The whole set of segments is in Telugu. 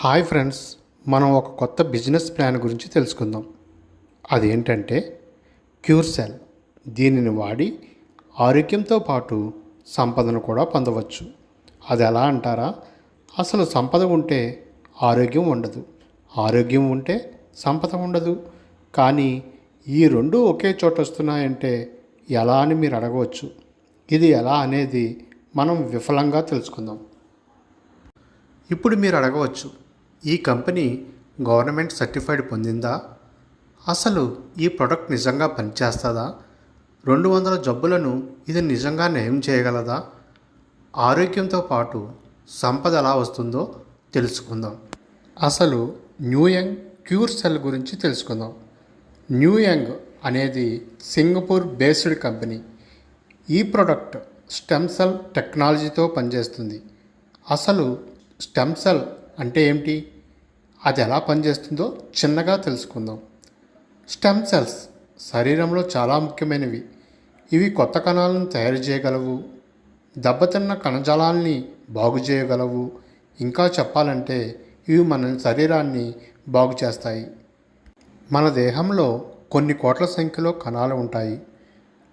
హాయ్ ఫ్రెండ్స్, మనం ఒక కొత్త బిజినెస్ ప్లాన్ గురించి తెలుసుకుందాం. అదేంటంటే క్యూర్ సెల్. దీనిని వాడి ఆరోగ్యంతో పాటు సంపదను కూడా పొందవచ్చు. అది ఎలా అంటారా? అసలు సంపద ఉంటే ఆరోగ్యం ఉండదు, ఆరోగ్యం ఉంటే సంపద ఉండదు. కానీ ఈ రెండు ఒకే చోట వస్తున్నాయంటే ఎలా అని మీరు అడగవచ్చు. ఇది ఎలా అనేది మనం విఫలంగా తెలుసుకుందాం. ఇప్పుడు మీరు అడగవచ్చు, ఈ కంపెనీ గవర్నమెంట్ సర్టిఫైడ్ పొందిందా? అసలు ఈ ప్రోడక్ట్ నిజంగా పనిచేస్తుందా? 200 జబ్బులను ఇది నిజంగా నయం చేయగలదా? ఆరోగ్యంతో పాటు సంపద ఎలా వస్తుందో తెలుసుకుందాం. అసలు న్యూ యంగ్ క్యూర్ సెల్ గురించి తెలుసుకుందాం. న్యూ యంగ్ అనేది సింగపూర్ బేస్డ్ కంపెనీ. ఈ ప్రోడక్ట్ స్టెమ్ సెల్ టెక్నాలజీతో పనిచేస్తుంది. అసలు స్టెమ్ సెల్ అంటే ఏమిటి, అది ఎలా పనిచేస్తుందో చిన్నగా తెలుసుకుందాం. స్టెమ్ సెల్స్ శరీరంలో చాలా ముఖ్యమైనవి. ఇవి కొత్త కణాలను తయారు చేయగలవు, దెబ్బతిన్న కణజాలాల్ని బాగు చేయగలవు. ఇంకా చెప్పాలంటే ఇవి మన శరీరాన్ని బాగు చేస్తాయి. మన దేహంలో కొన్ని కోట్ల సంఖ్యలో కణాలు ఉంటాయి.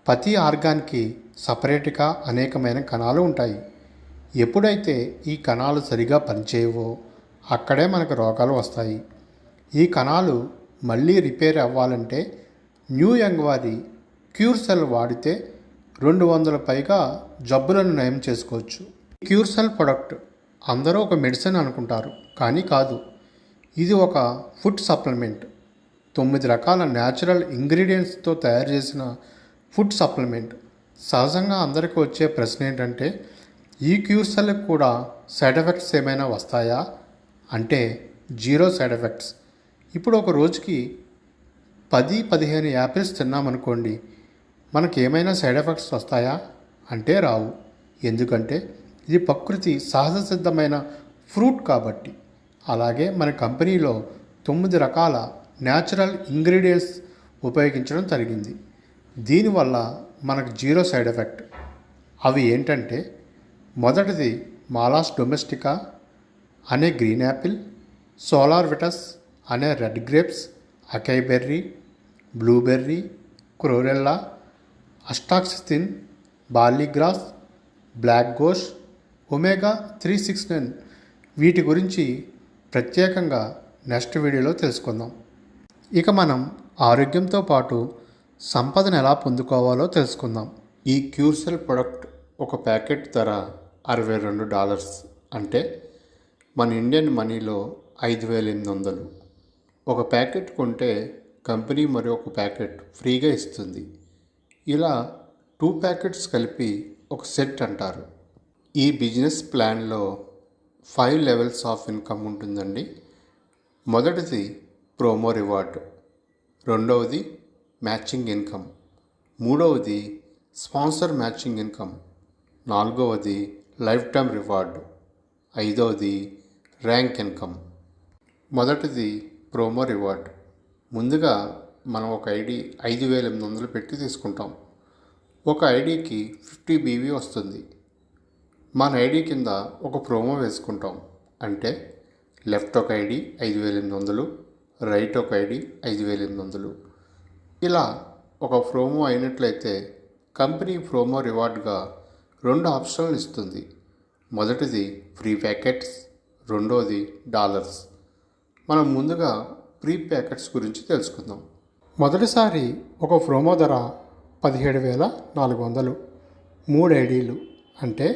ప్రతి ఆర్గాన్కి సపరేట్గా అనేకమైన కణాలు ఉంటాయి. ఎప్పుడైతే ఈ కణాలు సరిగా పనిచేయవో అక్కడే మనకు రోగాలు వస్తాయి. ఈ కణాలు మళ్ళీ రిపేర్ అవ్వాలంటే న్యూ యంగ్ వారి క్యూర్ సెల్ వాడితే 200 పైగా జబ్బులను నయం చేసుకోవచ్చు. క్యూర్ సెల్ ప్రొడక్ట్ అందరూ ఒక మెడిసిన్ అనుకుంటారు, కానీ కాదు. ఇది ఒక ఫుడ్ సప్లిమెంట్. 9 రకాల న్యాచురల్ ఇంగ్రీడియంట్స్తో తయారు చేసిన ఫుడ్ సప్లిమెంట్. సహజంగా అందరికీ వచ్చే ప్రశ్న ఏంటంటే, ఈ క్యూర్ సెల్కి కూడా సైడ్ ఎఫెక్ట్స్ ఏమైనా వస్తాయా అంటే జీరో సైడ్ ఎఫెక్ట్స్. ఇప్పుడు ఒక రోజుకి 10-15 యాపిల్స్ తిన్నామనుకోండి, మనకి ఏమైనా సైడ్ ఎఫెక్ట్స్ వస్తాయా అంటే రావు. ఎందుకంటే ఇది ప్రకృతి సహజ సిద్ధమైన ఫ్రూట్ కాబట్టి. అలాగే మన కంపెనీలో 9 రకాల న్యాచురల్ ఇంగ్రీడియంట్స్ ఉపయోగించడం జరిగింది. దీనివల్ల మనకు జీరో సైడ్ ఎఫెక్ట్. అవి ఏంటంటే, మొదటిది మాలాస్ డొమెస్టికా అనే గ్రీన్ యాపిల్, సోలార్ విటస్ అనే red grapes, acai berry, blueberry, chlorella, astaxanthin, barley grass, black గోష్, ఒమేగా 369. వీటి గురించి ప్రత్యేకంగా నెక్స్ట్ వీడియోలో తెలుసుకుందాం. ఇక మనం ఆరోగ్యంతో పాటు సంపదను ఎలా పొందుకోవాలో తెలుసుకుందాం. ఈ క్యూర్ సెల్ ప్రొడక్ట్ ఒక ప్యాకెట్ ధర $62. అంటే మన ఇండియన్ మనీలో 5,800. ఒక ప్యాకెట్ కొంటే కంపెనీ మరి ఒక ప్యాకెట్ ఫ్రీగా ఇస్తుంది. ఇలా 2 ప్యాకెట్స్ కలిపి ఒక సెట్ అంటారు. ఈ బిజినెస్ ప్లాన్లో 5 లెవెల్స్ ఆఫ్ ఇన్కమ్ ఉంటుందండి. మొదటిది ప్రోమో రివార్డ్, రెండవది మ్యాచింగ్ ఇన్కమ్, మూడవది స్పాన్సర్ మ్యాచింగ్ ఇన్కమ్, నాలుగవది లైఫ్ టైమ్ రివార్డ్, ఐదవది ర్యాంక్ ఇన్కమ్. మొదటిది ప్రోమో రివార్డ్. ముందుగా మనం ఒక ఐడి 5,800 పెట్టి తీసుకుంటాం. ఒక ఐడికి 50 BV వస్తుంది. మన ఐడి కింద ఒక ప్రోమో వేసుకుంటాం. అంటే లెఫ్ట్ ఒక ఐడి 5,800, రైట్ ఒక ఐడి 5,800. ఇలా ఒక ప్రోమో అయినట్లయితే కంపెనీ ప్రోమో రివార్డ్గా 2 ఆప్షన్లు ఇస్తుంది. మొదటిది ఫ్రీ ప్యాకెట్స్, రెండోది డాలర్స్. మనం ముందుగా ప్రీ ప్యాకెట్స్ గురించి తెలుసుకుందాం. మొదటిసారి ఒక ప్రోమో ధర 17,400. 3 ఐడీలు అంటే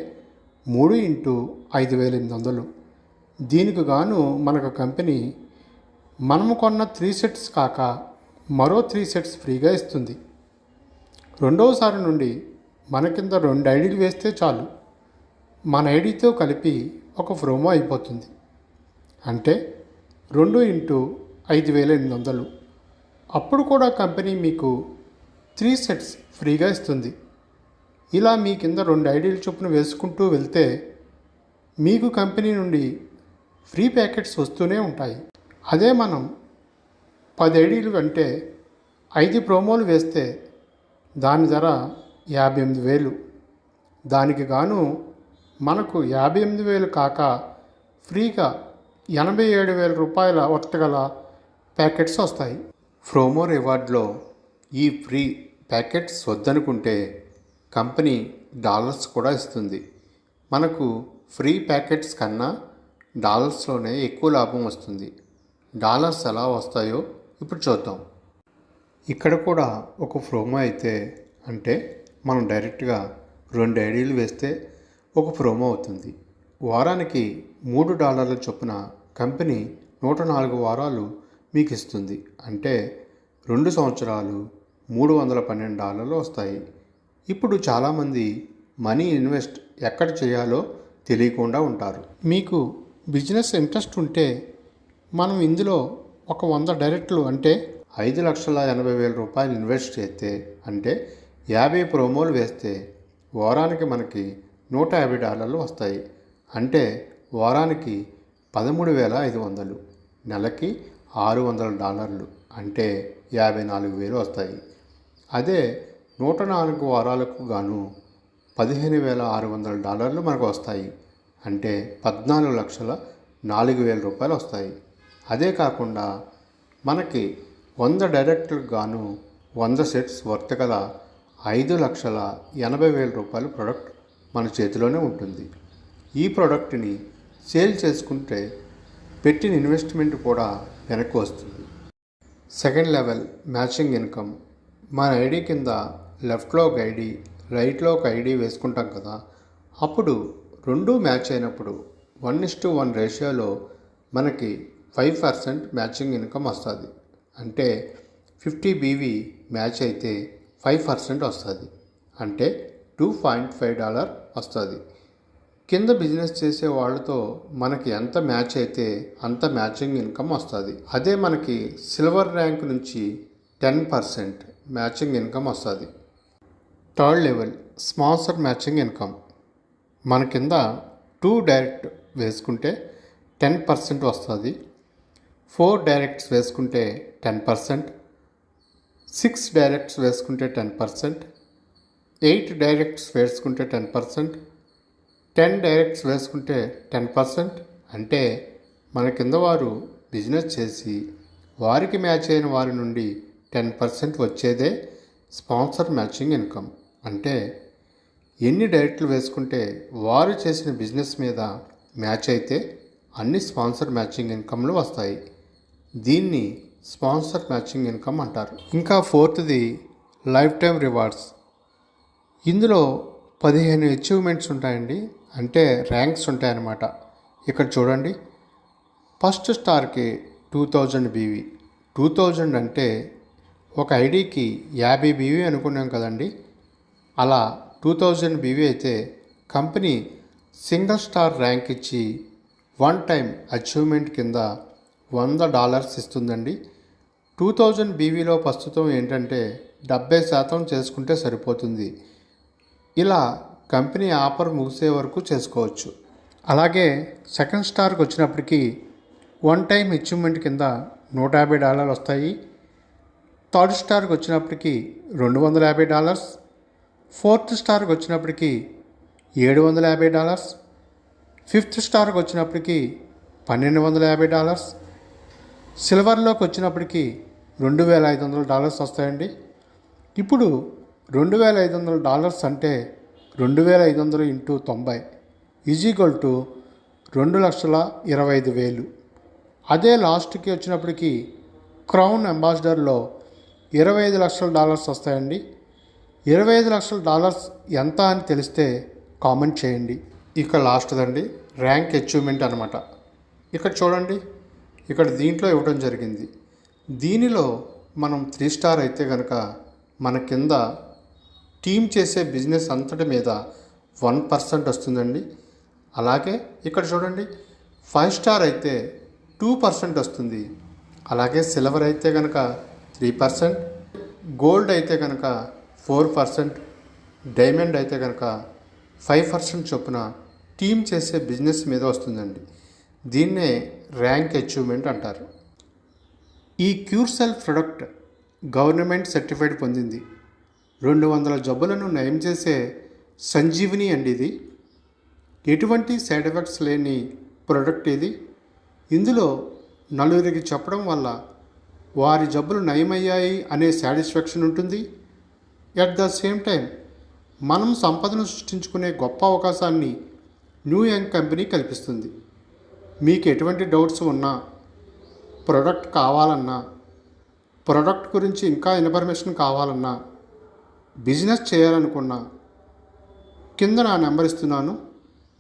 3 × 5,800. దీనికి గాను మనకు కంపెనీ మనము కొన్న 3 సెట్స్ కాక మరో 3 సెట్స్ ఫ్రీగా ఇస్తుంది. రెండవసారి నుండి మన కింద 2 ఐడీలు వేస్తే చాలు, మన ఐడితో కలిపి ఒక ప్రోమో అయిపోతుంది. అంటే 2 × 5,800. అప్పుడు కూడా కంపెనీ మీకు 3 సెట్స్ ఫ్రీగా ఇస్తుంది. ఇలా మీ కింద 2 ఐడీల చొప్పున వేసుకుంటూ వెళ్తే మీకు కంపెనీ నుండి ఫ్రీ ప్యాకెట్స్ వస్తూనే ఉంటాయి. అదే మనం 10 ఐడీలు అంటే 5 ప్రోమోలు వేస్తే దాని ధర 58,000. దానికి గాను మనకు 58,000 కాక ఫ్రీగా 87,000 వర్త్ గల ప్యాకెట్స్ వస్తాయి. ప్రోమో రివార్డ్లో ఈ ఫ్రీ ప్యాకెట్స్ వద్దనుకుంటే కంపెనీ డాలర్స్ కూడా ఇస్తుంది. మనకు ఫ్రీ ప్యాకెట్స్ కన్నా డాలర్స్లోనే ఎక్కువ లాభం వస్తుంది. డాలర్స్ ఎలా వస్తాయో ఇప్పుడు చూద్దాం. ఇక్కడ కూడా ఒక ప్రోమో అయితే అంటే మనం డైరెక్ట్గా 2 ఐడీలు వేస్తే ఒక ప్రోమో అవుతుంది. వారానికి $3 చొప్పున కంపెనీ 104 వారాలు మీకు ఇస్తుంది. అంటే 2 సంవత్సరాలు $312 వస్తాయి. ఇప్పుడు చాలామంది మనీ ఇన్వెస్ట్ ఎక్కడ చేయాలో తెలియకుండా ఉంటారు. మీకు బిజినెస్ ఇంట్రెస్ట్ ఉంటే మనం ఇందులో ఒక 100 డైరెక్ట్లు అంటే $5,80,000 ఇన్వెస్ట్ చేస్తే అంటే 50 ప్రోమోలు వేస్తే వారానికి మనకి $150 వస్తాయి. అంటే వారానికి 13,500, నెలకి $600 అంటే 54,000 వస్తాయి. అదే 104 వారాలకు గాను $15,600 మనకు వస్తాయి. అంటే 14,04,000 వస్తాయి. అదే కాకుండా మనకి 100 డైరెక్ట్లకు గాను 100 సెట్స్ వర్త్ గల $5,80,000 ప్రోడక్ట్ మన చేతిలోనే ఉంటుంది. ఈ ప్రోడక్ట్ని సేల్ చేసుకుంటే పెట్టిన ఇన్వెస్ట్మెంట్ కూడా వెనక్కి వస్తుంది. Second level matching income. మన ఐడి కింద లెఫ్ట్లో ఒక ఐడి, రైట్లో ఒక ఐడి వేసుకుంటాం కదా, అప్పుడు 2 మ్యాచ్ అయినప్పుడు 1:1 రేషియోలో మనకి 5% మ్యాచింగ్ ఇన్కమ్ వస్తుంది. అంటే 50 BV మ్యాచ్ అయితే 5% వస్తుంది. అంటే $2.5 వస్తుంది. కింద బిజినెస్ చేసే వాళ్ళతో మనకి ఎంత మ్యాచ్ అయితే అంత మ్యాచింగ్ ఇన్కమ్ వస్తుంది. అదే మనకి సిల్వర్ ర్యాంక్ నుంచి 10% మ్యాచింగ్ ఇన్కమ్ వస్తుంది. Third level sponsor matching income. మన కింద 2 డైరెక్ట్ వేసుకుంటే 10% వస్తుంది. 4 డైరెక్ట్స్ వేసుకుంటే 10%, 6 డైరెక్ట్స్ వేసుకుంటే 10%, 8 డైరెక్ట్స్ వేసుకుంటే 10%, 10 డైరెక్ట్స్ వేసుకుంటే 10%. అంటే మన కింద వారు బిజినెస్ చేసి వారికి మ్యాచ్ అయిన వారి నుండి 10% వచ్చేదే స్పాన్సర్ మ్యాచింగ్ ఇన్కమ్. అంటే ఎన్ని డైరెక్ట్లు వేసుకుంటే వారు చేసిన బిజినెస్ మీద మ్యాచ్ అయితే అన్ని స్పాన్సర్ మ్యాచింగ్ ఇన్కమ్లు వస్తాయి. దీన్ని స్పాన్సర్ మ్యాచింగ్ ఇన్కమ్ అంటారు. ఇంకా ఫోర్త్ది లైఫ్ టైం రివార్డ్స్. ఇందులో 15 అచీవ్మెంట్స్ ఉంటాయండి. అంటే ర్యాంక్స్ ఉంటాయన్నమాట. ఇక్కడ చూడండి, ఫస్ట్ స్టార్కి 2000 BV. 2000 అంటే ఒక ఐడికి 50 BV అనుకున్నాం కదండి. అలా 2000 BV అయితే కంపెనీ సింగిల్ స్టార్ ర్యాంక్ ఇచ్చి 1 టైం అచీవ్మెంట్ కింద $100 ఇస్తుందండి. 2000 BVలో ప్రస్తుతం ఏంటంటే 70% చేసుకుంటే సరిపోతుంది. ఇలా కంపెనీ ఆఫర్ ముగిసే వరకు చేసుకోవచ్చు. అలాగే సెకండ్ స్టార్కి వచ్చినప్పటికీ 1 టైం అచీవ్మెంట్ కింద $150 వస్తాయి. థర్డ్ స్టార్కి వచ్చినప్పటికీ $250, ఫోర్త్ స్టార్కి వచ్చినప్పటికీ $750, ఫిఫ్త్ స్టార్కి వచ్చినప్పటికీ $1,250, సిల్వర్లోకి వచ్చినప్పటికీ $2,500 వస్తాయండి. ఇప్పుడు $2,500 అంటే 2,500 × 90 = 2,25,000. అదే లాస్ట్కి వచ్చినప్పటికీ క్రౌన్ అంబాసిడర్లో $25 లక్షల వస్తాయండి. $25 లక్షల ఎంత అని తెలిస్తే కామెంట్ చేయండి. ఇక లాస్ట్దండి ర్యాంక్ అచీవ్మెంట్ అనమాట. ఇక్కడ చూడండి, ఇక్కడ దీంట్లో ఇవ్వడం జరిగింది. దీనిలో మనం 3 స్టార్ అయితే కనుక మన కింద టీమ్ చేసే బిజినెస్ అంతటి మీద 1% వస్తుందండి. అలాగే ఇక్కడ చూడండి, 5 స్టార్ అయితే 2% వస్తుంది. అలాగే సిల్వర్ అయితే కనుక 3%, గోల్డ్ అయితే కనుక 4%, డైమండ్ అయితే కనుక 5% చొప్పున టీమ్ చేసే బిజినెస్ మీద వస్తుందండి. దీన్నే ర్యాంక్ అచీవ్మెంట్ అంటారు. ఈ క్యూర్సెల్ ప్రొడక్ట్ గవర్నమెంట్ సర్టిఫైడ్ పొందింది. 200 జబ్బులను నయం చేసే సంజీవిని అండి ఇది. ఎటువంటి సైడ్ ఎఫెక్ట్స్ లేని ప్రోడక్ట్ ఇది. ఇందులో నలుగురికి చెప్పడం వల్ల వారి జబ్బులు నయమయ్యాయి అనే సాటిస్ఫాక్షన్ ఉంటుంది. ఎట్ ద సేమ్ టైం మనం సంపదను సృష్టించుకునే గొప్ప అవకాశాన్ని న్యూ యంగ్ కంపెనీ కల్పిస్తుంది. మీకు ఎటువంటి డౌట్స్ ఉన్నా, ప్రోడక్ట్ కావాలన్నా, ప్రోడక్ట్ గురించి ఇంకా ఇన్ఫర్మేషన్ కావాలన్నా, బిజినెస్ చేయాలనుకున్నా కింద నా నెంబర్ ఇస్తున్నాను,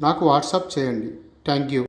నాకు వాట్సాప్ చేయండి. Thank you.